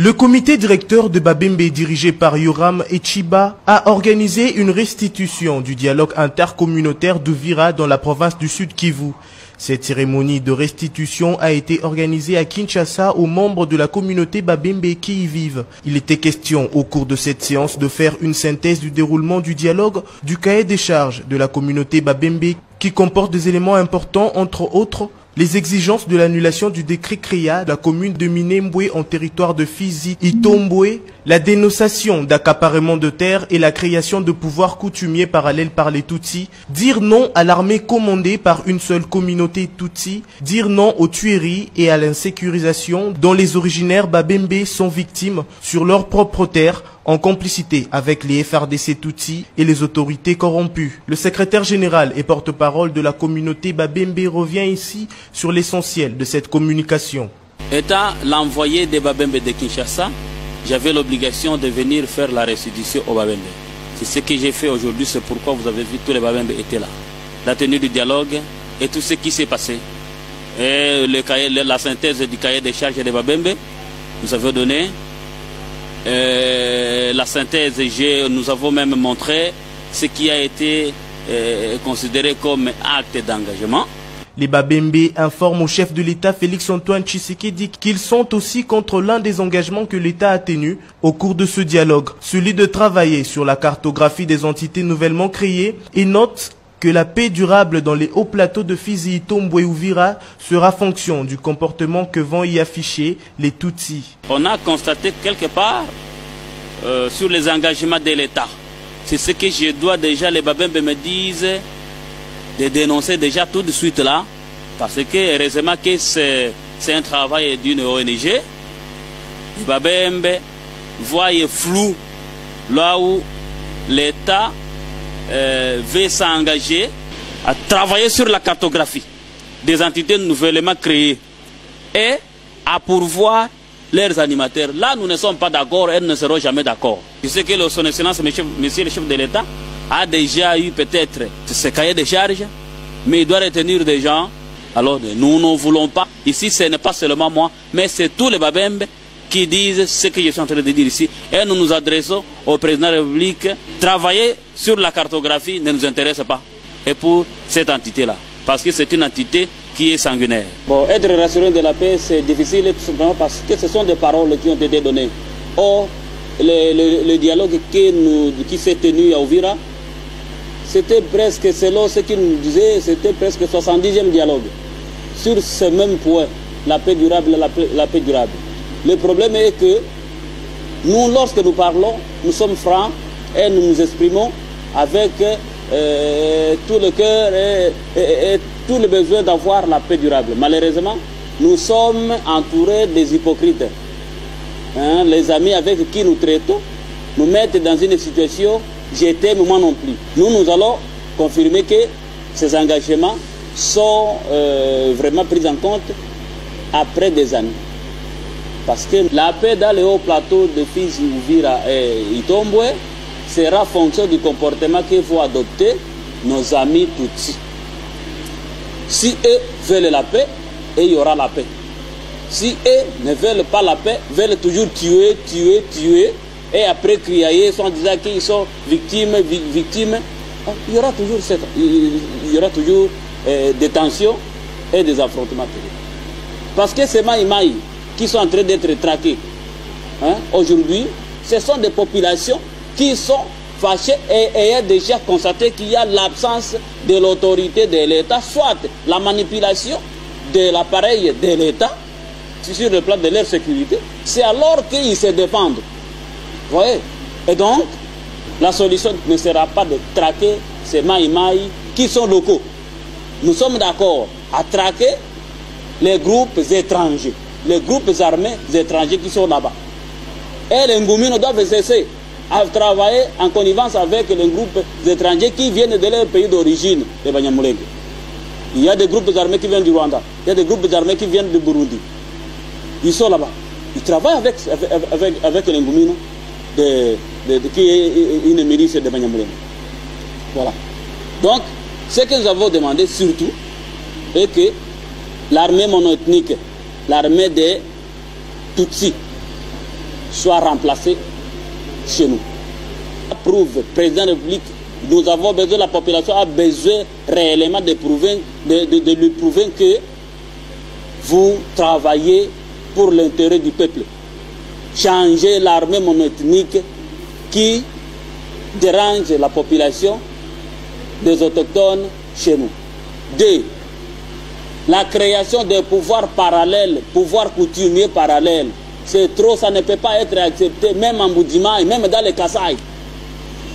Le comité directeur de Babembe, dirigé par Yoram Echiba, a organisé une restitution du dialogue intercommunautaire d'Uvira dans la province du Sud Kivu. Cette cérémonie de restitution a été organisée à Kinshasa aux membres de la communauté Babembe qui y vivent. Il était question au cours de cette séance de faire une synthèse du déroulement du dialogue du cahier des charges de la communauté Babembe qui comporte des éléments importants, entre autres les exigences de l'annulation du décret créa la commune de Minembwe en territoire de Fizi Itombwe, la dénonciation d'accaparement de terres et la création de pouvoirs coutumiers parallèles par les Tutsis, dire non à l'armée commandée par une seule communauté Tutsi, dire non aux tueries et à l'insécurisation dont les originaires Babembe sont victimes sur leur propre terre, en complicité avec les FRDC Tutsi et les autorités corrompues. Le secrétaire général et porte-parole de la communauté Babembe revient ici sur l'essentiel de cette communication. Étant l'envoyé des Babembe de Kinshasa, j'avais l'obligation de venir faire la restitution au Babembe. C'est ce que j'ai fait aujourd'hui, c'est pourquoi vous avez vu tous les Babembe étaient là. La tenue du dialogue et tout ce qui s'est passé. Et la synthèse du cahier des charges des Babembe, nous avons donné. La synthèse, nous avons même montré ce qui a été considéré comme acte d'engagement. Les Babembe informent au chef de l'État Félix-Antoine Tshisekedi qu'ils sont aussi contre l'un des engagements que l'État a tenus au cours de ce dialogue, celui de travailler sur la cartographie des entités nouvellement créées, et note que la paix durable dans les hauts plateaux de Fizi, Itombwe et Uvira sera fonction du comportement que vont y afficher les Tutsis. On a constaté quelque part sur les engagements de l'État. C'est ce que je dois déjà, les Babembe me disent, de dénoncer déjà tout de suite là, parce que heureusement que c'est un travail d'une ONG. Les Babembe voient flou là où l'État veut s'engager à travailler sur la cartographie des entités nouvellement créées et à pourvoir leurs animateurs. Là, nous ne sommes pas d'accord et nous ne serons jamais d'accord. Je sais que son Excellence, Monsieur le chef de l'État, a déjà eu peut-être ce cahier de charges, mais il doit retenir des gens. Alors, nous ne voulons pas. Ici, ce n'est pas seulement moi, mais c'est tous les Babembe qui disent ce que je suis en train de dire ici. Et nous nous adressons au président de la République. Travailler sur la cartographie ne nous intéresse pas. Et pour cette entité-là. Parce que c'est une entité qui est sanguinaire. Bon, être rassuré de la paix, c'est difficile tout simplement parce que ce sont des paroles qui ont été données. Or, le dialogue qui s'est tenu à Uvira, c'était presque, selon ce qu'il nous disait, c'était presque 70e dialogue. Sur ce même point, la paix durable, la paix durable. Le problème est que nous, lorsque nous parlons, nous sommes francs et nous nous exprimons avec tout le cœur et tout le besoin d'avoir la paix durable. Malheureusement, nous sommes entourés des hypocrites. Hein, les amis avec qui nous traitons nous mettent dans une situation « je t'aime, moi non plus ». Nous allons confirmer que ces engagements sont vraiment pris en compte après des années. Parce que la paix dans les hauts plateaux de Fizi, Uvira et Itombwe sera fonction du comportement que vont adopter nos amis Tutsis. Si eux veulent la paix, et il y aura la paix. Si eux ne veulent pas la paix, veulent toujours tuer, et après crier en disant qu'ils sont victimes, il y aura toujours des tensions et des affrontements. Parce que ces maïmaï qui sont en train d'être traqués aujourd'hui, ce sont des populations qui sont fâchées et ayant déjà constaté qu'il y a l'absence de l'autorité de l'État, soit la manipulation de l'appareil de l'État sur le plan de leur sécurité, c'est alors qu'ils se défendent. Vous voyez? Et donc, la solution ne sera pas de traquer ces maïmaï qui sont locaux. Nous sommes d'accord à traquer les groupes étrangers, les groupes armés étrangers qui sont là-bas. Et les Ngoumino doivent cesser à travailler en connivence avec les groupes étrangers qui viennent de leur pays d'origine, les Banyamulenge. Il y a des groupes armés qui viennent du Rwanda, il y a des groupes armés qui viennent du Burundi. Ils sont là-bas. Ils travaillent avec les Ngoumino, qui est une milice de Banyamulenge. Voilà. Donc, ce que nous avons demandé surtout est que l'armée monoethnique, l'armée des Tutsis, soit remplacé chez nous. Prouve, président de la République, nous avons besoin, la population a besoin réellement de lui prouver que vous travaillez pour l'intérêt du peuple. Changer l'armée monoethnique qui dérange la population des autochtones chez nous. 2. La création des pouvoirs parallèles, pouvoirs coutumiers parallèles. C'est trop, ça ne peut pas être accepté, même en Bouddhima et même dans les Kasaï.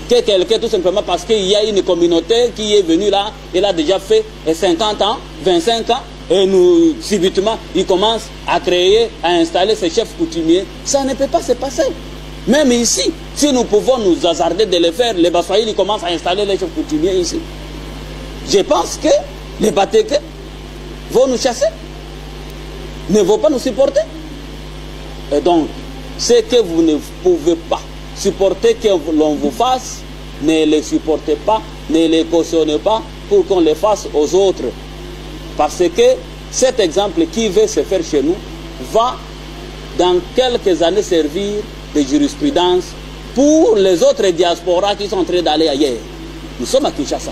Que quelqu'un, tout simplement parce qu'il y a une communauté qui est venue là, elle a déjà fait 50 ans, 25 ans, et nous, subitement, il commence à créer, à installer ses chefs coutumiers. Ça ne peut pas se passer. Même ici, si nous pouvons nous hasarder de le faire, les Baswahili commencent à installer les chefs coutumiers ici. Je pense que les Batékés vont nous chasser, ne vont pas nous supporter. Et donc, ce que vous ne pouvez pas supporter que l'on vous fasse, ne les supportez pas, ne les cautionnez pas pour qu'on les fasse aux autres. Parce que cet exemple qui veut se faire chez nous va dans quelques années servir de jurisprudence pour les autres diasporas qui sont en train d'aller ailleurs. Nous sommes à Kinshasa.